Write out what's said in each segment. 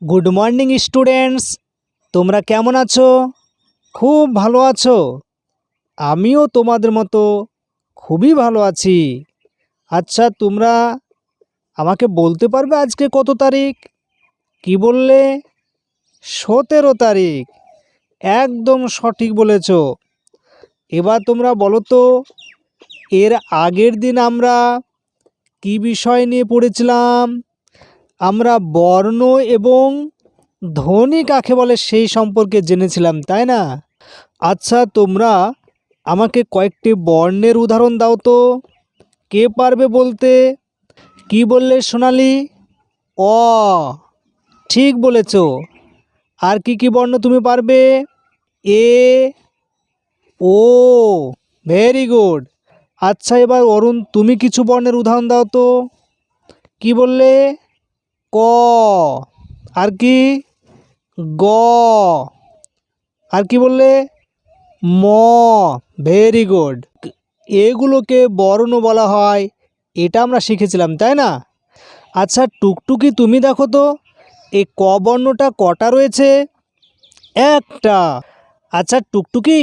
Good morning students, তোমরা কেমন আছো? খুব ভালো আছো? আমিও তোমাদের মতো খুবই ভালো আছি। আচ্ছা, তোমরা আমাকে বলতে পারবে আজকে কত তারিখ? কি বললে? 17 তারিখ। একদম সঠিক বলেছ। এবার তোমরা বলো তো, এর আগের দিন আমরা কি বিষয় নিয়ে পড়েছিলাম? আমরা বর্ণ এবং ধ্বনি কাকে বলে সেই সম্পর্কে জেনেছিলাম, তাই না? আচ্ছা, তোমরা আমাকে কয়েকটি বর্ণের উদাহরণ দাও তো। কে পারবে বলতে? কি বললে সোনালি? অ। ঠিক বলেছ। আর কি কি বর্ণ তুমি পারবে? এ, ও। Very good. আচ্ছা, এবার অরুণ, তুমি কিছু বর্ণের উদাহরণ দাও তো। কি বললে? ক। আর কি? গ। আর কি বললে? ম। Very good. এগুলোকে বর্ণ বলা হয়, এটা আমরা শিখেছিলাম, তাই না? আচ্ছা টুকটুকি, তুমি দেখো তো এই ক বর্ণটা কটা রয়েছে? একটা। আচ্ছা টুকটুকি,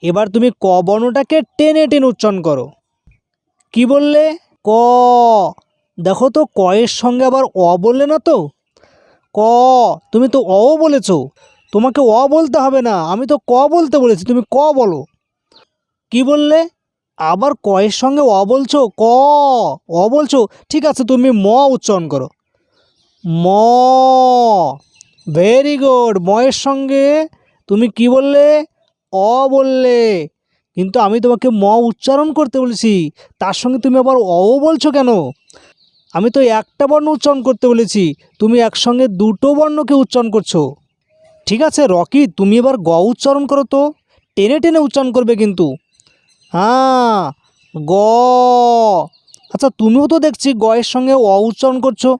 এবার তুমি ক বর্ণটাকে টেনে টেনে উচ্চারণ করো। কি বললে? ক। দেখো তো, ক এর সঙ্গে আবার অ বললে না তো। ক। তুমি তো অ বলেছো। তোমাকে অ বলতে হবে না, আমি তো ক বলতে বলেছি, তুমি ক বলো। কি বললে? আবার ক এর সঙ্গে অ বলছো। ক। অ বলছো। ঠিক আছে, তুমি ম উচ্চারণ করো। ম। Very good. ম এর সঙ্গে তুমি কি বললে? অ বললে। কিন্তু আমি তোমাকে ম উচ্চারণ করতে বলেছি, তার সঙ্গে তুমি আবার অও বলছো কেন? আমি তো একটা বর্ণ উচ্চারণ করতে বলেছি, তুমি একসঙ্গে দুটো বর্ণকে উচ্চারণ করছো। ঠিক আছে রকি, তুমি এবার গ উচ্চারণ করো তো। টেনে টেনে উচ্চারণ করবে কিন্তু। হ্যাঁ, গ। আচ্ছা, তুমিও তো দেখছি গ এর সঙ্গে অ উচ্চারণ করছো।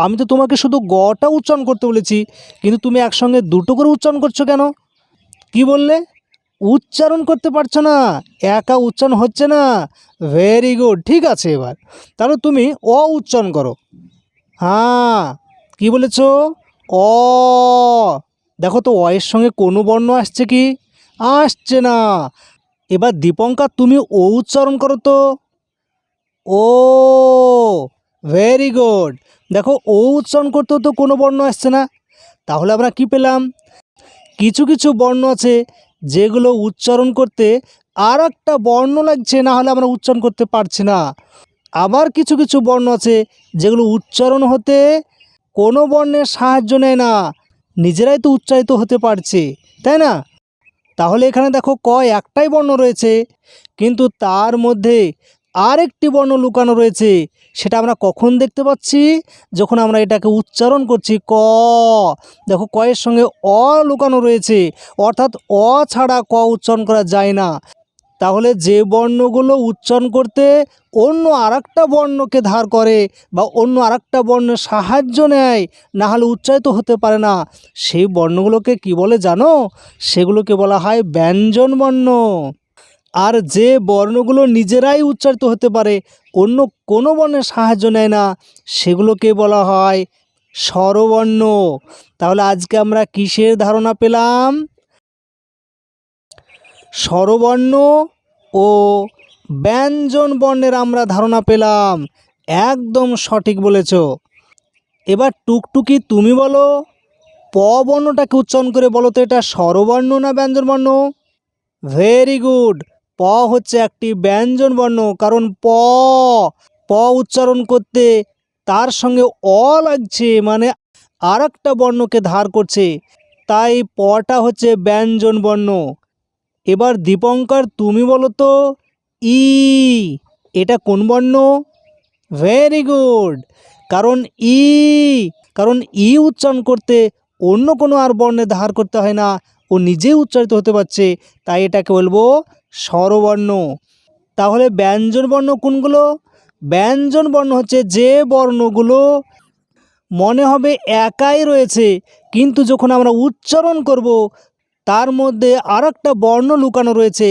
আমি তো তোমাকে শুধু গটা উচ্চারণ করতে বলেছি, কিন্তু তুমি একসঙ্গে দুটো করে উচ্চারণ করছো কেন? কি বললে? উচ্চারণ করতে পারছো না, একা উচ্চারণ হচ্ছে না। Very good. ঠিক আছে, এবার তাহলে তুমি অ উচ্চারণ করো। হ্যাঁ, কি বলেছ? অ। দেখো তো, অ এর সঙ্গে কোনো বর্ণ আসছে কি? আসছে না। এবার দীপঙ্কর, তুমি ও উচ্চারণ করো তো। ও। Very good. দেখো, ও উচ্চারণ করতেও তো কোনো বর্ণ আসছে না। তাহলে আমরা কি পেলাম? কিছু কিছু বর্ণ আছে যেগুলো উচ্চারণ করতে আর একটা বর্ণ লাগছে, না হলে আমরা উচ্চারণ করতে পারছি না। আবার কিছু কিছু বর্ণ আছে যেগুলো উচ্চারণ হতে কোনো বর্ণের সাহায্য নেয় না, নিজেরাই তো উচ্চারিত হতে পারছে, তাই না? তাহলে এখানে দেখো, ক একটাই বর্ণ রয়েছে, কিন্তু তার মধ্যে আরেকটি বর্ণ লুকানো রয়েছে। সেটা আমরা কখন দেখতে পাচ্ছি? যখন আমরা এটাকে উচ্চারণ করছি। ক। দেখো, ক এর সঙ্গে অ লুকানো রয়েছে, অর্থাৎ অ ছাড়া ক উচ্চারণ করা যায় না। তাহলে যে বর্ণগুলো উচ্চারণ করতে অন্য আরেকটা বর্ণকে ধার করে বা অন্য আরেকটা বর্ণের সাহায্য নেয়, না হলে উচ্চারিত হতে পারে না, সেই বর্ণগুলোকে কি বলে জানো? সেগুলোকে বলা হয় ব্যঞ্জন বর্ণ। আর যে বর্ণগুলো নিজেরাই উচ্চারিত হতে পারে, অন্য কোনো বর্ণের সাহায্য নেয় না, সেগুলোকে বলা হয় স্বরবর্ণ। তাহলে আজকে আমরা কিসের ধারণা পেলাম? স্বরবর্ণ ও ব্যঞ্জন বর্ণের আমরা ধারণা পেলাম। একদম সঠিক বলেছ। এবার টুকটুকি, তুমি বলো, প বর্ণটাকে উচ্চারণ করে বলো তো, এটা স্বরবর্ণ না ব্যঞ্জন বর্ণ? Very good. প হচ্ছে একটি ব্যঞ্জন বর্ণ, কারণ প প উচ্চারণ করতে তার সঙ্গে অ লাগছে, মানে আর একটা বর্ণকে ধার করছে, তাই পটা হচ্ছে ব্যঞ্জন বর্ণ। এবার দীপঙ্কর, তুমি বলো তো, ই এটা কোন বর্ণ? Very good. কারণ ই কারণ ই উচ্চারণ করতে অন্য কোনো আর বর্ণে ধার করতে হয় না, ও নিজেই উচ্চারিত হতে পারছে, তাই এটাকে বলবো স্বরবর্ণ। তাহলে ব্যঞ্জন বর্ণ কোনগুলো? ব্যঞ্জন বর্ণ হচ্ছে যে বর্ণগুলো মনে হবে একাই রয়েছে, কিন্তু যখন আমরা উচ্চারণ করব তার মধ্যে আর একটা বর্ণ লুকানো রয়েছে,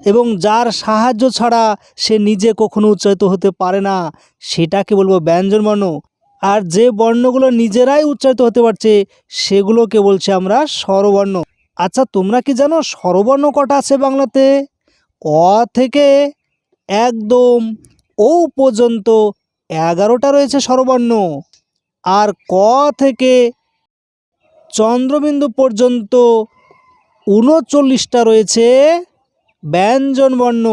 এবং যার সাহায্য ছাড়া সে নিজে কখনো উচ্চারিত হতে পারে না, সেটাকে বলবো ব্যঞ্জন বর্ণ। আর যে বর্ণগুলো নিজেরাই উচ্চারিত হতে পারছে সেগুলোকে বলছি আমরা স্বরবর্ণ। আচ্ছা, তোমরা কি জানো স্বরবর্ণ কটা আছে বাংলাতে? অ থেকে একদম ও পর্যন্ত 11টা রয়েছে স্বরবর্ণ। আর ক থেকে চন্দ্রবিন্দু পর্যন্ত 39টা রয়েছে ব্যঞ্জনবর্ণ।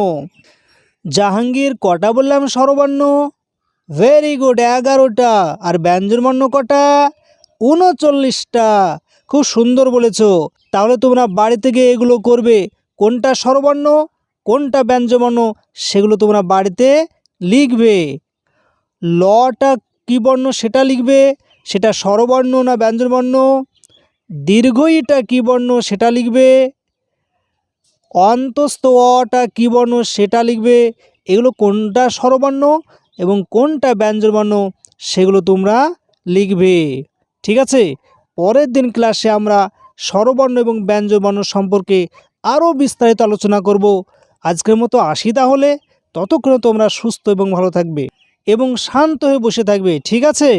জাহাঙ্গীর, কটা বললাম স্বরবর্ণ? Very good, 11টা। আর ব্যঞ্জনবর্ণ কটা? 39টা। খুব সুন্দর বলেছো। তাহলে তোমরা বাড়িতে গিয়ে এগুলো করবে। কোনটা স্বরবর্ণ, কোনটা ব্যঞ্জনবর্ণ, সেগুলো তোমরা বাড়িতে লিখবে। লটা কী বর্ণ সেটা লিখবে, সেটা স্বরবর্ণ না ব্যঞ্জনবর্ণ। দীর্ঘইটা কী বর্ণ সেটা লিখবে। অন্তস্থ অটা কী বর্ণ সেটা লিখবে। এগুলো কোনটা স্বরবর্ণ এবং কোনটা ব্যঞ্জনবর্ণ সেগুলো তোমরা লিখবে। ঠিক আছে? পরের দিন ক্লাসে আমরা স্বরবর্ণ এবং ব্যঞ্জনবর্ণ সম্পর্কে আরও বিস্তারিত আলোচনা করব। আজকের মতো আসি তাহলে। ততক্ষণে তোমরা সুস্থ এবং ভালো থাকবে এবং শান্ত হয়ে বসে থাকবে। ঠিক আছে?